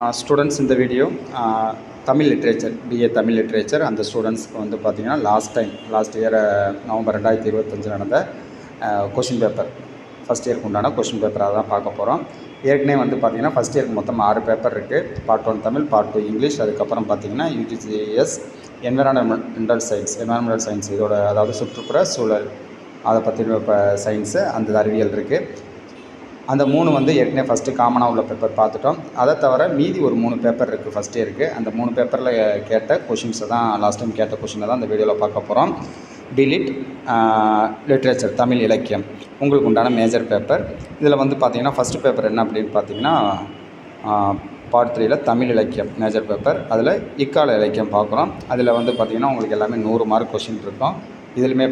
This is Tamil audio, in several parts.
ஸ்டூடெண்ட்ஸ் இந்த video Tamil literature BA Tamil literature அந்த ஸ்டூடெண்ட்ஸ்க்கு வந்து பார்த்திங்கன்னா லாஸ்ட் இயர் நவம்பர் 2025 நடந்த கொஷின் பேப்பர் ஃபஸ்ட் இயருக்கு உண்டான கொஷின் பேப்பர் அதான் பார்க்க போகிறோம். ஏற்கனவே வந்து பார்த்திங்கன்னா ஃபஸ்ட் இயருக்கு மொத்தம் 6 பேப்பர் இருக்குது. பார்ட் 1 தமிழ், பார்ட் 2 இங்கிலீஷ், அதுக்கப்புறம் பார்த்திங்கன்னா UGCS என்விரான்மெண்டல் சயின்ஸ் இதோட அதாவது சுற்றுப்புற சூழல் அதை பற்றின இப்போ சயின்ஸு அந்த அறிவியல் இருக்குது. அந்த 3 வந்து ஏற்கனவே ஃபஸ்ட்டு காமனாக உள்ள பேப்பர் பார்த்துட்டோம். அதை தவிர மீதி ஒரு 3 பேப்பர் இருக்குது ஃபஸ்ட் இயருக்கு. அந்த 3 பேப்பரில் கேட்ட கொஷின்ஸை தான் லாஸ்ட் டைம் கேட்ட கொஷினை தான் இந்த வீடியோவில் பார்க்க போகிறோம். டிலிட் லிட்ரேச்சர் தமிழ் இலக்கியம் உங்களுக்கு உண்டான மேஜர் பேப்பர். இதில் வந்து பார்த்திங்கன்னா ஃபஸ்ட்டு பேப்பர் என்ன அப்படின்னு பார்த்தீங்கன்னா பார்ட் 3ல் தமிழ் இலக்கியம் மேஜர் பேப்பர். அதில் இக்கால இலக்கியம் பார்க்குறோம். அதில் வந்து பார்த்திங்கன்னா உங்களுக்கு எல்லாமே 100 மார்க் கொஷின் இருக்கும். இதுலையுமே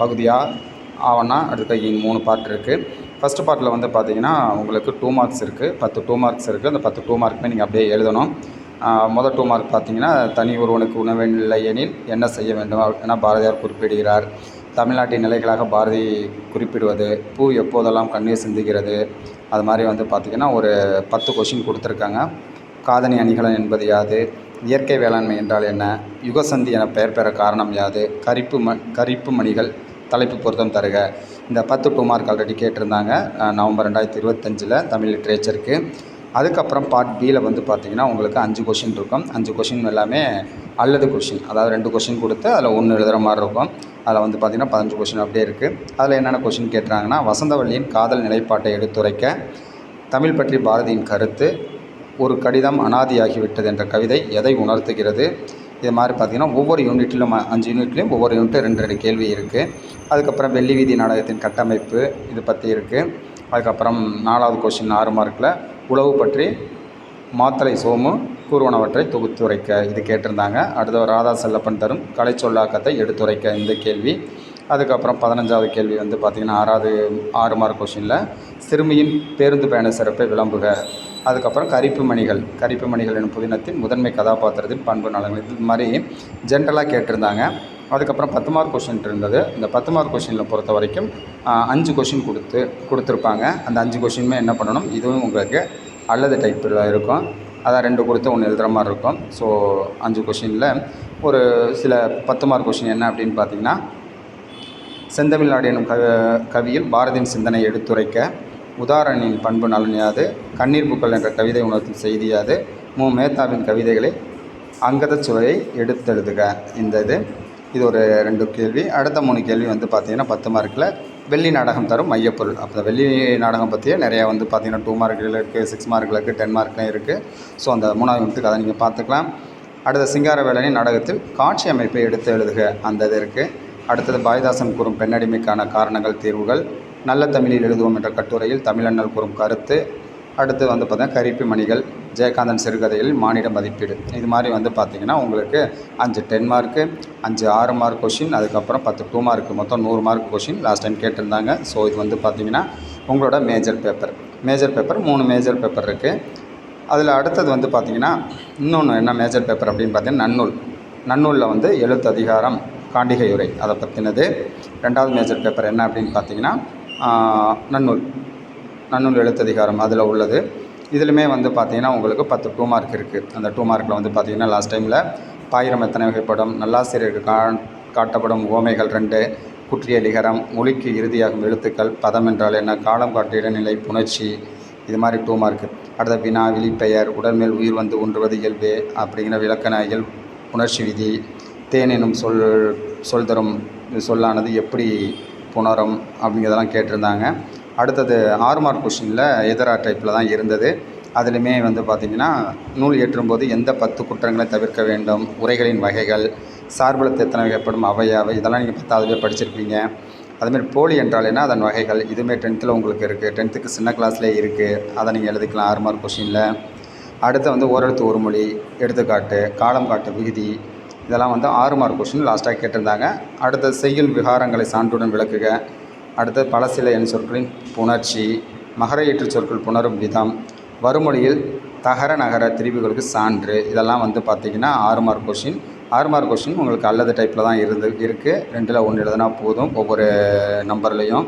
பகுதியாக ஆவணா அடுத்த 3 பார்ட் இருக்குது. ஃபஸ்ட்டு பார்ட்டில் வந்து பார்த்திங்கன்னா உங்களுக்கு 2 மார்க்ஸ் இருக்குது. 10 மார்க்ஸ் இருக்குது. அந்த 10 மார்க்குமே நீங்கள் அப்படியே எழுதணும். மொதல் 2 மார்க் பார்த்திங்கன்னா தனி ஒருவனுக்கு உணவில்லை எனில் என்ன செய்ய வேண்டும் என பாரதியார் குறிப்பிடுகிறார். தமிழ்நாட்டின் நிலைகளாக பாரதி குறிப்பிடுவது, பூ எப்போதெல்லாம் கண்ணீர் சிந்துகிறது, அது மாதிரி வந்து பார்த்திங்கன்னா ஒரு 10 கொஷின் கொடுத்துருக்காங்க. காதணி அணிகலன் என்பது யாது, இயற்கை வேளாண்மை என்றால் என்ன, யுகசந்தி என பெயர் பெற காரணம் யாது, கரிப்பு மணிகள் தலைப்பு பொருத்தம் தருக. இந்த 10 மார்க் ஆல்ரெடி கேட்டிருந்தாங்க நவம்பர் 2025 தமிழ் லிட்ரேச்சருக்கு. அதுக்கப்புறம் பார்ட் பியில் வந்து பார்த்திங்கன்னா உங்களுக்கு 5 கொஷின் இருக்கும். 5 கொஷின் எல்லாமே அல்லது கொஷின், அதாவது 2 கொஷின் கொடுத்து அதில் 1 எழுதுகிற மாதிரி இருக்கும். அதில் வந்து பார்த்திங்கன்னா 15 கொஷின் அப்படியே இருக்குது. அதில் என்னென்ன கொஷின் கேட்டுறாங்கன்னா, வசந்தவல்லியின் காதல் நிலைப்பாட்டை எடுத்துரைக்க, தமிழ் பற்றி பாரதியின் கருத்து, ஒரு கடிதம் அனாதியாகிவிட்டது என்ற கவிதை எதை உணர்த்துகிறது. இது மாதிரி பார்த்திங்கன்னா ஒவ்வொரு யூனிட்லையும் 5 யூனிட்லேயும் ஒவ்வொரு யூனிட்டும் 2 கேள்வி இருக்குது. அதுக்கப்புறம் வெள்ளி வீதி நாடகத்தின் கட்டமைப்பு இது பற்றி இருக்குது. அதுக்கப்புறம் 4வது கொஷின் 6 மார்க்கில் உளவு பற்றி மாத்தளை சோமு கூறுவனவற்றை தொகுத்துரைக்க இது கேட்டிருந்தாங்க. அடுத்த ராதா செல்லப்பன் தரும் கலை சொல்லாக்கத்தை எடுத்துரைக்க இந்த கேள்வி. அதுக்கப்புறம் 15வது கேள்வி வந்து பார்த்திங்கன்னா 6 மார்க் கொஷினில் சிறுமியின் பேருந்து பயண சிறப்பை விளம்புக. அதுக்கப்புறம் கரிப்பு மணிகள் எனும் புதினத்தின் முதன்மை கதாபாத்திரத்தின் பண்பு நலன்கள் இது மாதிரி ஜென்ரலாக கேட்டிருந்தாங்க. அதுக்கப்புறம் 10 மார்க் கொஷின் இருந்தது. இந்த 10 மார்க் கொஷினில் பொறுத்த வரைக்கும் 5 கொஷின் கொடுத்துருப்பாங்க. அந்த 5 கொஷினுமே என்ன பண்ணணும், இதுவும் உங்களுக்கு அல்லது டைப்பில் இருக்கும். அதான் 2 கொடுத்து 1 எழுதுகிற மாதிரி இருக்கும். ஸோ 5 கொஷினில் ஒரு சில 10 மார்க் கொஷின் என்ன அப்படின்னு பார்த்திங்கன்னா, செந்தமிழ்நாடு எனும் கவியில் பாரதியின் சிந்தனை எடுத்துரைக்க, உதாரணியின் பண்பு நலன் யாது, கண்ணீர் பூக்கள் என்ற கவிதை உணர்த்தும் செய்தி யாது, மேத்தாவின் கவிதைகளை அங்கத சுவையை எடுத்தெழுதுக. இது ஒரு 2 கேள்வி. அடுத்த 3 கேள்வி வந்து பார்த்திங்கன்னா 10 மார்க்கில் வெள்ளி நாடகம் தரும் மையப்பொருள். அப்போ வெள்ளி நாடகம் பற்றியே நிறையா வந்து பார்த்திங்கன்னா 2 மார்க்கில் இருக்குது, 6 மார்க்கில் இருக்குது, 10 மார்க்லையும் இருக்குது. ஸோ அந்த 3வது யூனிட்டுக்கு அதை நீங்கள் பார்த்துக்கலாம். அடுத்த சிங்காரவேலனின் நாடகத்தில் காட்சி அமைப்பை எடுத்து எழுதுக அந்த இது இருக்குது. அடுத்தது பாரதிதாசன் கூறும் பெண்ணடிமைக்கான காரணங்கள் தீர்வுகள், நல்ல தமிழில் எழுதுவோம் என்ற கட்டுரையில் தமிழண்ணல் கூறும் கருத்து. அடுத்து வந்து பார்த்திங்கன்னா கரிப்பு மணிகள், ஜெயகாந்தன் சிறுகதைகளில் மானிட மதிப்பீடு. இது மாதிரி வந்து பார்த்திங்கன்னா உங்களுக்கு 5 10 மார்க்கு, 5 6 மார்க் கொஷின், அதுக்கப்புறம் 10 2 மார்க்கு, மொத்தம் 100 மார்க் கொஷின் லாஸ்ட் டைம் கேட்டிருந்தாங்க. ஸோ இது வந்து பார்த்திங்கன்னா உங்களோட மேஜர் பேப்பர் 3 மேஜர் பேப்பர் இருக்குது. அதில் அடுத்தது வந்து பார்த்திங்கன்னா இன்னொன்று என்ன மேஜர் பேப்பர் அப்படின்னு பார்த்தீங்கன்னா நன்னூலில் வந்து எழுத்து அதிகாரம் காண்டிகையுரை அதை பற்றினது. 2வது மேஜர் பேப்பர் என்ன அப்படின்னு பார்த்தீங்கன்னா நன்னூல் எழுத்ததிகாரம் அதில் உள்ளது. இதிலுமே வந்து பார்த்திங்கன்னா உங்களுக்கு 10 2 மார்க் இருக்குது. அந்த 2 மார்க்கில் வந்து பார்த்திங்கன்னா லாஸ்ட் டைமில் பாயிரம் எத்தனை வகைப்படும், நல்லாசிரியருக்கு காட்டப்படும் உவமைகள் 2, குற்றிய லிகரம், மொழிக்கு இறுதியாகும் எழுத்துக்கள், பதம் என்றால் என்ன, காலம் காட்டு இடைநிலை, புணர்ச்சி, இது மாதிரி 2 மார்க்கு. அடுத்த வினா, விழிப்பெயர், உடல்மேல் உயிர் வந்து ஒன்றுவது இயல்பு அப்படிங்கிற விளக்கண இயல், புணர்ச்சி விதி, தேன் எனும் சொல் தரும் சொல்லானது எப்படி புணரும் அப்படிங்கிறதெல்லாம் கேட்டிருந்தாங்க. அடுத்தது 6 மார்க் கொஷினில் எதிரா டைப்பில் தான் இருந்தது. அதுலேயுமே வந்து பார்த்திங்கன்னா நூல் ஏற்றும்போது எந்த 10 குற்றங்களை தவிர்க்க வேண்டும், உரைகளின் வகைகள், சார்புலத்து எத்தனை வகைப்படும், அவையாவை, இதெல்லாம் நீங்கள் 10ஆவதுலேயே படிச்சிருப்பீங்க. அதுமாதிரி போலி என்றால் என்ன, அதன் வகைகள், இதுவுமே 10th உங்களுக்கு இருக்குது. 10th சின்ன கிளாஸ்லேயே இருக்குது. அதை நீங்கள் எழுதிக்கலாம் 6 மார்க் கொஷினில். அடுத்து வந்து ஓரெழுத்து ஒரு மொழி, எடுத்துக்காட்டு, காலம் காட்டு விகுதி, இதெல்லாம் வந்து 6 மார்க் கொஷின் லாஸ்ட்டாக கேட்டிருந்தாங்க. அடுத்த செய்யுள் விகாரங்களை சான்றுடன் விளக்குக. அடுத்து பல சில எண் சொற்களின் புணர்ச்சி, மகர ஏற்று சொற்கள் புணரும் விதம், வறுமொழியில் தகர நகர திரிவுகளுக்கு சான்று, இதெல்லாம் வந்து பார்த்திங்கன்னா 6 மார்க் கொஷின். 6 மார்க் கொஷின் உங்களுக்கு அல்லது டைப்பில் தான் இருக்குது. 2ல் 1 எழுதுனா போதும் ஒவ்வொரு நம்பர்லேயும்.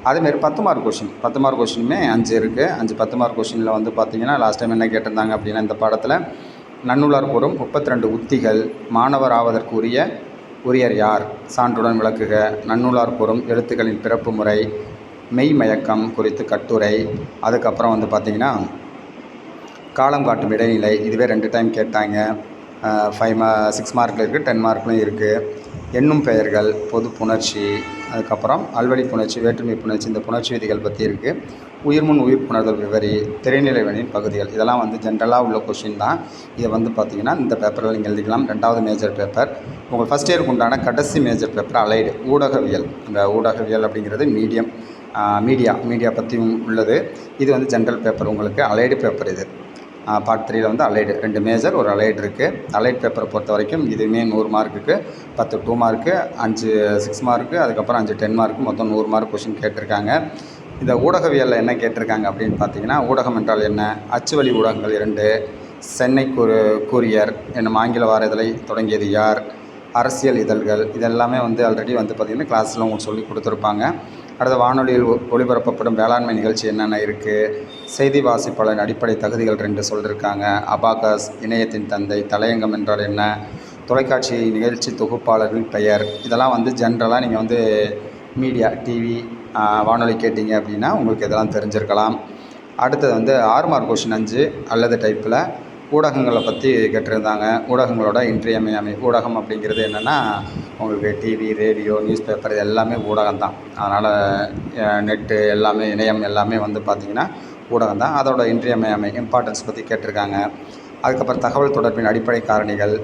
அதேமாரி 10 மார்க் கொஷின் 10 மார்க் கொஷினுமே 5 இருக்குது. 10 மார்க் கொஷினில் வந்து பார்த்திங்கன்னா லாஸ்ட் டைம் என்ன கேட்டிருந்தாங்க அப்படின்னா இந்த பாடத்தில் நன்னூலார் கூறும் 32 உத்திகள் மாணவர் ஆவதற்கு உரியர் யார் சான்றுடன் விளக்குக. நன்னூலார் கூறும் எழுத்துக்களின் பிறப்பு முறை, மெய் மயக்கம் குறித்து கட்டுரை. அதுக்கப்புறம் வந்து பார்த்திங்கன்னா காலம் காட்டும் இடைநிலை, இதுவே 2 டைம் கேட்டாங்க. 6 மார்க்கில் இருக்குது, 10 மார்க்லையும் இருக்குது. எண்ணும் பெயர்கள், பொது புணர்ச்சி, அதுக்கப்புறம் அல்வழி புணர்ச்சி, வேற்றுமை புணர்ச்சி, இந்த புணர்ச்சி விதிகள் பற்றி இருக்குது. உயிர்முன் உயிர் புணர்தல் விவரி, திரைநிலைவனின் பகுதிகள், இதெல்லாம் வந்து ஜென்ரலாக உள்ள கொஷின் தான். இதை வந்து பார்த்திங்கன்னா இந்த பேப்பரில் நீங்கள் எழுதிக்கலாம். 2வது மேஜர் பேப்பர். உங்கள் ஃபஸ்ட் இயருக்கு உண்டான கடைசி மேஜர் பேப்பர் அலைடு ஊடகவியல். இந்த ஊடகவியல் அப்படிங்கிறது மீடியா பற்றியும் உள்ளது. இது வந்து ஜென்ரல் பேப்பர், உங்களுக்கு அலைடு பேப்பர். இது பார்ட் 3ல் வந்து அலைடு 2 மேஜர், ஒரு அலைடு இருக்குது. அலைடு பேப்பரை பொறுத்த வரைக்கும் இதுவுமே 100 மார்க்குக்கு 10 2 மார்க்கு, 5 6 மார்க்கு, அதுக்கப்புறம் 5 10 மார்க்கு, மொத்தம் 100 மார்க் கொஷின் கேட்டிருக்காங்க. இந்த ஊடகவியலில் என்ன கேட்டிருக்காங்க அப்படின்னு பார்த்தீங்கன்னா, ஊடகம் என்றால் என்ன, அச்சு வழி ஊடகங்கள் 2, சென்னை கூரியர் என்னும் ஆங்கில வார இதழை தொடங்கியது யார், அரசியல் இதழ்கள், இதெல்லாமே வந்து ஆல்ரெடி வந்து பார்த்திங்கன்னா கிளாஸில் உங்களுக்கு சொல்லி கொடுத்துருப்பாங்க. அடுத்த வானொலியில் ஒளிபரப்பப்படும் வேளாண்மை நிகழ்ச்சி என்னென்ன இருக்குது, செய்தி வாசிப்பாளரின் அடிப்படை தகுதிகள் 2 சொல்லியிருக்காங்க. அபாகஸ், இணையத்தின் தந்தை, தலையங்கம் என்றால் என்ன, தொலைக்காட்சி நிகழ்ச்சி தொகுப்பாளர்களின் பெயர், இதெல்லாம் வந்து ஜென்ரலாக நீங்கள் வந்து மீடியா டிவி வானொலி கேட்டிங்க அப்படின்னா உங்களுக்கு இதெல்லாம் தெரிஞ்சிருக்கலாம். அடுத்தது வந்து 6 மார்க் கொஷின் 5 அல்லது டைப்பில் ஊடகங்களை பற்றி கேட்டிருந்தாங்க. ஊடகங்களோட இன்றியமையாமை, ஊடகம் அப்படிங்கிறது என்னென்னா உங்களுக்கு டிவி, ரேடியோ, நியூஸ் பேப்பர், இது எல்லாமே ஊடகம் தான். அதனால் நெட்டு எல்லாமே, இணையம் எல்லாமே வந்து பார்த்திங்கன்னா ஊடகம் தான். அதோட இன்றியமையாமை இம்பார்ட்டன்ஸ் பற்றி கேட்டிருக்காங்க. அதுக்கப்புறம் தகவல் தொடர்பின் அடிப்படை காரணிகள்,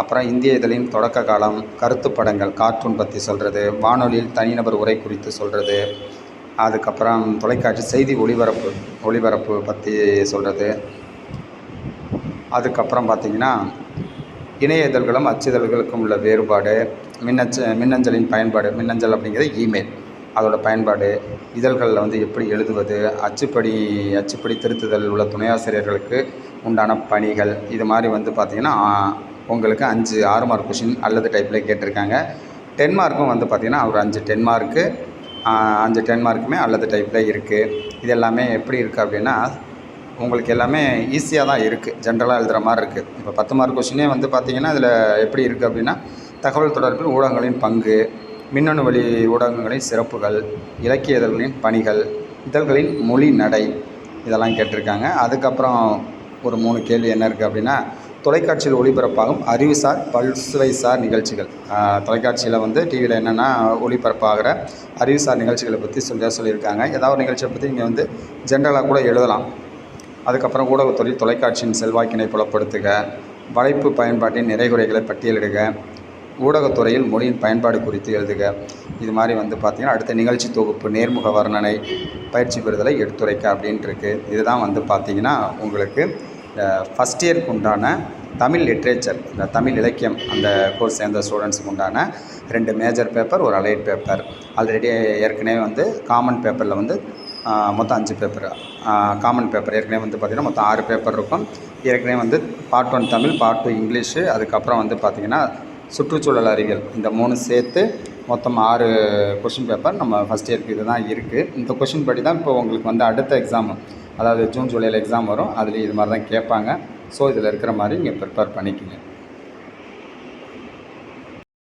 அப்புறம் இந்திய இதழின் தொடக்க காலம், கருத்து படங்கள், கார்ட்டூன் பற்றி சொல்கிறது, வானொலியில் தனிநபர் உரை குறித்து சொல்கிறது, அதுக்கப்புறம் தொலைக்காட்சி செய்தி ஒளிபரப்பு பற்றி சொல்கிறது. அதுக்கப்புறம் பார்த்திங்கன்னா இணைய இதழ்களும் அச்சிதழ்களுக்கும் உள்ள வேறுபாடு, மின்னஞ்சலின் பயன்பாடு, மின்னஞ்சல் அப்படிங்கிறது இமெயில், அதோட பயன்பாடு, இதழ்களில் வந்து எப்படி எழுதுவது, அச்சுப்படி திருத்துதல் உள்ள துணையாசிரியர்களுக்கு உண்டான பணிகள், இது மாதிரி வந்து பார்த்திங்கன்னா உங்களுக்கு 6 மார்க் கொஷின் அல்லது டைப்பில் கேட்டிருக்காங்க. 10 மார்க்கும் வந்து பார்த்திங்கன்னா ஒரு 10 மார்க்கு 10 மார்க்குமே அல்லது டைப்பில் இருக்குது. இது எல்லாமே எப்படி இருக்குது அப்படின்னா உங்களுக்கு எல்லாமே ஈஸியாக தான் இருக்குது, ஜென்ரலாக எழுதுகிற மாதிரி இருக்குது. இப்போ 10 மார்க் கொஷினே வந்து பார்த்திங்கன்னா இதில் எப்படி இருக்குது அப்படின்னா தகவல் தொடர்பில் ஊடகங்களின் பங்கு, மின்னணு வழி ஊடகங்களின் சிறப்புகள், இலக்கிய இதழ்களின் பணிகள், இதழ்களின் மொழி நடை, இதெல்லாம் கேட்டிருக்காங்க. அதுக்கப்புறம் ஒரு 3 கேள்வி என்ன இருக்குது அப்படின்னா தொலைக்காட்சியில் ஒளிபரப்பாகும் அறிவுசார் பல்சுவைசார் நிகழ்ச்சிகள், தொலைக்காட்சியில் வந்து டிவியில் என்னென்னா ஒளிபரப்பாகிற அறிவுசார் நிகழ்ச்சிகளை பற்றி சொல்லியிருக்காங்க. ஏதாவது ஒரு நிகழ்ச்சியை பற்றி நீங்கள் வந்து ஜென்ரலாக கூட எழுதலாம். அதுக்கப்புறம் ஊடகத்துறை தொலைக்காட்சியின் செல்வாக்கினை புலப்படுத்துக, வலைப்பு பயன்பாட்டின் நிறைகுறைகளை பட்டியலிடுக, ஊடகத்துறையில் மொழியின் பயன்பாடு குறித்து எழுதுக. இது மாதிரி வந்து பார்த்திங்கன்னா அடுத்த நிகழ்ச்சி தொகுப்பு, நேர்முக வர்ணனை, பயிற்சி பெறுதலை எடுத்துரைக்க அப்படின்ட்டுருக்கு. இதுதான் வந்து பார்த்திங்கன்னா உங்களுக்கு ஃபஸ்ட் இயருக்கு உண்டான தமிழ் லிட்ரேச்சர், இந்த தமிழ் இலக்கியம் அந்த கோர்ஸ் சேர்ந்த ஸ்டூடெண்ட்ஸுக்கு உண்டான 2 மேஜர் பேப்பர், ஒரு அலைட் பேப்பர். ஆல்ரெடி ஏற்கனவே வந்து காமன் பேப்பரில் வந்து மொத்தம் 5 பேப்பர், காமன் பேப்பர் ஏற்கனவே வந்து பார்த்திங்கன்னா மொத்தம் 6 பேப்பர் இருக்கும். ஏற்கனவே வந்து பார்ட் 1 தமிழ், பார்ட் 2 இங்கிலீஷு, அதுக்கப்புறம் வந்து பார்த்திங்கன்னா சுற்றுச்சூழல் அறிவியல், இந்த 3 சேர்த்து மொத்தம் 6 கொஷின் பேப்பர் நம்ம ஃபஸ்ட் இயருக்கு இது தான் இருக்குது. இந்த கொஷின் படி தான் இப்போ உங்களுக்கு வந்து அடுத்த எக்ஸாம், அதாவது ஜூன் ஜூலையில் எக்ஸாம் வரும், அதுலேயும் இது மாதிரி தான் கேட்பாங்க. ஸோ இதில் இருக்கிற மாதிரி நீங்கள் ப்ரிப்பேர் பண்ணிக்கோங்க.